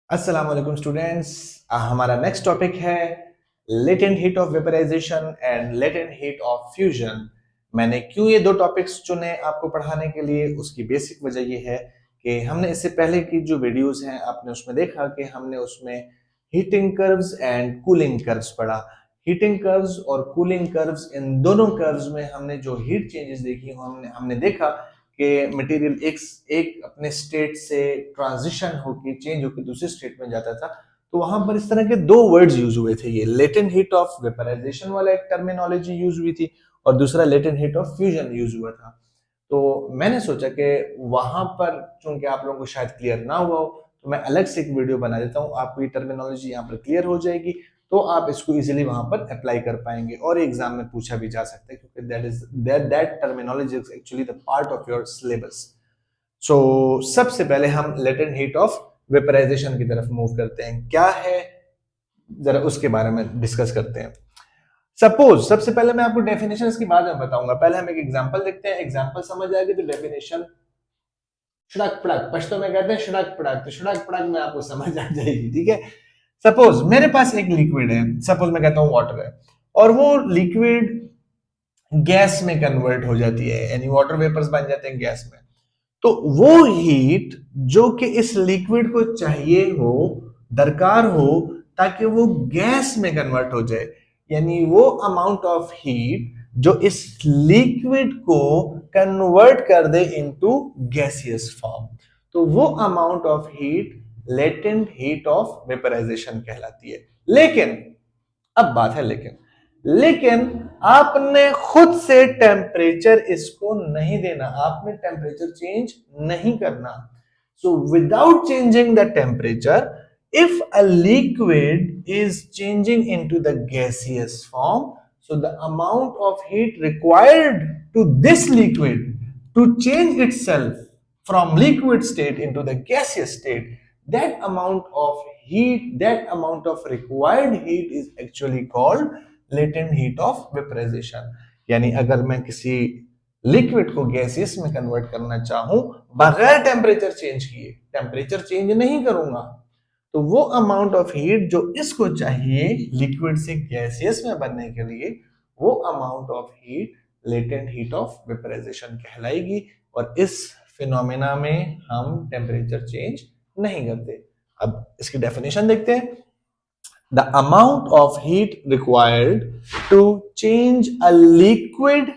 अस्सलाम वालेकुम स्टूडेंट्स। हमारा नेक्स्ट टॉपिक है latent heat of vaporisation and latent heat of fusion. मैंने क्यों ये दो टॉपिक्स चुने आपको पढ़ाने के लिए, उसकी बेसिक वजह ये है कि हमने इससे पहले की जो वीडियोस हैं आपने उसमें देखा कि हमने उसमें heating curves and cooling curves पढ़ा। हीटिंग कर्व्स और कूलिंग कर्व्स, इन दोनों कर्व्स में हमने जो हीट चेंजेस देखी हमने हमने देखा कि मटेरियल एक अपने स्टेट से ट्रांजिशन होकर चेंज होकर दूसरे स्टेट में जाता था। तो वहां पर इस तरह के दो वर्ड्स यूज हुए थे, ये लेटेंट हीट ऑफ वेपराइजेशन वाला एक टर्मिनोलॉजी यूज हुई थी और दूसरा latent heat of fusion use हुआ था। तो मैंने सोचा कि वहां पर चूंकि आप लोगों को शायद क्लियर ना हुआ हो तो मैं अलग से एक वीडियो बना देता हूँ, आपको ये टर्मिनोलॉजी यहाँ पर क्लियर हो जाएगी तो आप इसको इजीली वहां पर अप्लाई कर पाएंगे और एग्जाम में पूछा भी जा सकता है क्योंकि that terminology is actually the part of your syllabus. So सबसे पहले हम लेटेंट हीट ऑफ वेपराइजेशन की तरफ मूव करते हैं। क्या है जरा उसके बारे में डिस्कस करते हैं। सपोज सबसे पहले मैं आपको डेफिनेशन इसकी बाद में बताऊंगा, पहले हम एक एग्जांपल देखते हैं। एग्जांपल समझ आएगी तो डेफिनेशन शड़क पड़क, पश्तो में कहते हैं शड़क पड़क, तो शड़क पड़क में आपको समझ आ जाएगी। ठीक है, सपोज मेरे पास एक लिक्विड है, सपोज मैं कहता हूं वाटर है, और वो लिक्विड गैस में कन्वर्ट हो जाती है, यानी वाटर वेपर्स बन जाते हैं गैस में। तो वो हीट जो कि इस लिक्विड को चाहिए हो, दरकार हो ताकि वो गैस में कन्वर्ट हो जाए, यानी वो अमाउंट ऑफ हीट जो इस लिक्विड को कन्वर्ट कर दे इनटू गैसियस फॉर्म, तो वो amount of heat latent heat of vaporisation कहलाती है। लेकिन अब बात है लेकिन आपने खुद से टेम्परेचर इसको नहीं देना, आपने टेम्परेचर चेंज नहीं करना। So without changing the temperature, if a liquid is changing into the gaseous form, so the amount of heat required to this liquid to change itself from liquid state into the gaseous state, that amount of heat, that amount of required heat is actually called latent heat of vaporization। यानी अगर मैं किसी liquid को gaseous में convert करना चाहूं बगैर temperature change किए, टेम्परेचर चेंज नहीं करूंगा, तो वो अमाउंट ऑफ हीट जो इसको चाहिए लिक्विड से गैसियस में बनने के लिए, वो amount of heat latent heat of vaporisation कहलाएगी। और इस फिनोमेना में हम टेम्परेचर चेंज नहीं करते। अब इसकी डेफिनेशन देखते हैं। The amount of heat required to change a liquid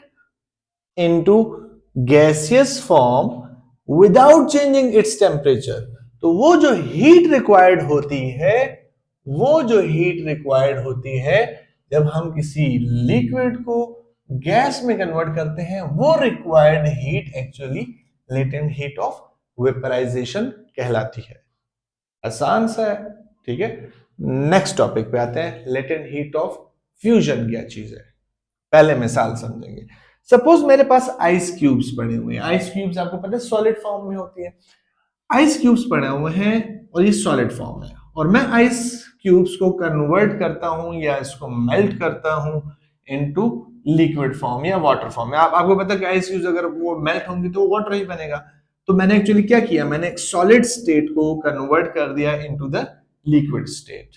into gaseous form without changing its temperature, तो वो जो हीट रिक्वायर्ड होती है, वो जो हीट रिक्वायर्ड होती है जब हम किसी लिक्विड को गैस में कन्वर्ट करते हैं, वो required heat actually latent heat of vaporisation कहलाती है। आसान सा है, ठीक है। नेक्स्ट टॉपिक पे आते हैं, लेटेंट हीट ऑफ फ्यूजन क्या चीज है, पहले मिसाल समझेंगे। सपोज मेरे पास आइस क्यूब्स पड़े हुए हैं, आइस क्यूब्स आपको पता है सॉलिड फॉर्म में होती है। आइस क्यूब्स पड़े हुए हैं और ये सॉलिड फॉर्म है, और मैं आइस क्यूब्स को कन्वर्ट करता हूं या इसको मेल्ट करता हूं इनटू लिक्विड फॉर्म या वाटर फॉर्म में। आपको पता है कि आइस क्यूब्स अगर वो मेल्ट होंगी तो वाटर ही बनेगा। तो मैंने एक्चुअली क्या किया, मैंने एक सॉलिड स्टेट को कन्वर्ट कर दिया इनटू द लिक्विड स्टेट।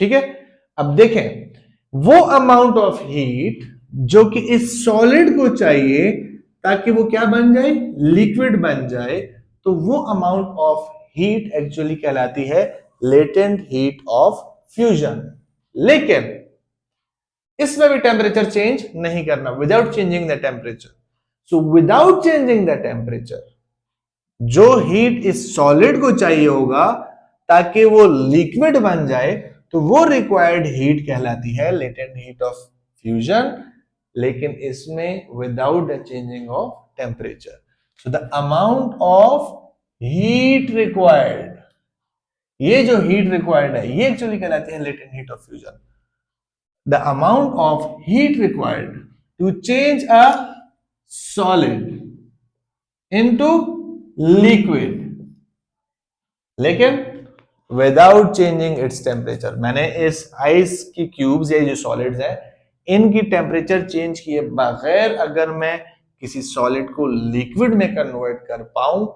ठीक है, अब देखें वो अमाउंट ऑफ हीट जो कि इस सॉलिड को चाहिए ताकि वो क्या बन जाए, लिक्विड बन जाए, तो वो अमाउंट ऑफ हीट एक्चुअली कहलाती है लेटेंट हीट ऑफ फ्यूजन। लेकिन इसमें भी टेम्परेचर चेंज नहीं करना, without changing the temperature. So without changing the temperature जो हीट इस सॉलिड को चाहिए होगा ताकि वो लिक्विड बन जाए, तो वो रिक्वायर्ड हीट कहलाती है लेटेंट हीट ऑफ फ्यूजन। लेकिन इसमें without the changing of temperature, so the amount of heat required, ये जो हीट रिक्वायर्ड है ये एक्चुअली कहलाती है latent heat of fusion. The amount of heat required to change a solid into liquid, लेकिन without changing its temperature. मैंने इस ice की क्यूब्स या जो सॉलिड्स है इनकी टेम्परेचर चेंज किए बगैर अगर मैं किसी सॉलिड को लिक्विड में कन्वर्ट कर पाऊं,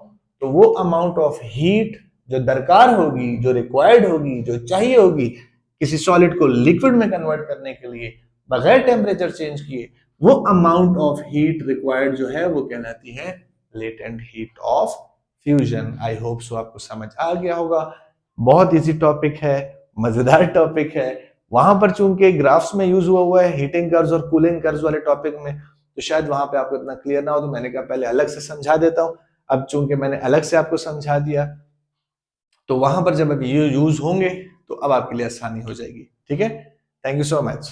तो वो अमाउंट ऑफ हीट जो दरकार होगी, जो रिक्वायर्ड होगी, जो चाहिए होगी किसी सॉलिड को लिक्विड में कन्वर्ट करने के लिए बगैर टेम्परेचर चेंज किए, वो अमाउंट ऑफ हीट रिक्वायर्ड जो है वो कहलाती है latent heat of fusion. I hope so आपको समझ आ गया होगा। बहुत इजी टॉपिक है, मजेदार टॉपिक है। वहां पर चूंकि ग्राफ्स में यूज हुआ है हीटिंग कर्व्स और कूलिंग कर्व्स वाले टॉपिक में, तो शायद वहां पे आपको इतना क्लियर ना हो, तो मैंने कहा पहले अलग से समझा देता हूं। अब चूंकि मैंने अलग से आपको समझा दिया, तो वहां पर जब अभी यूज होंगे तो अब आपके लिए आसानी हो जाएगी। ठीक है, थैंक यू सो मच।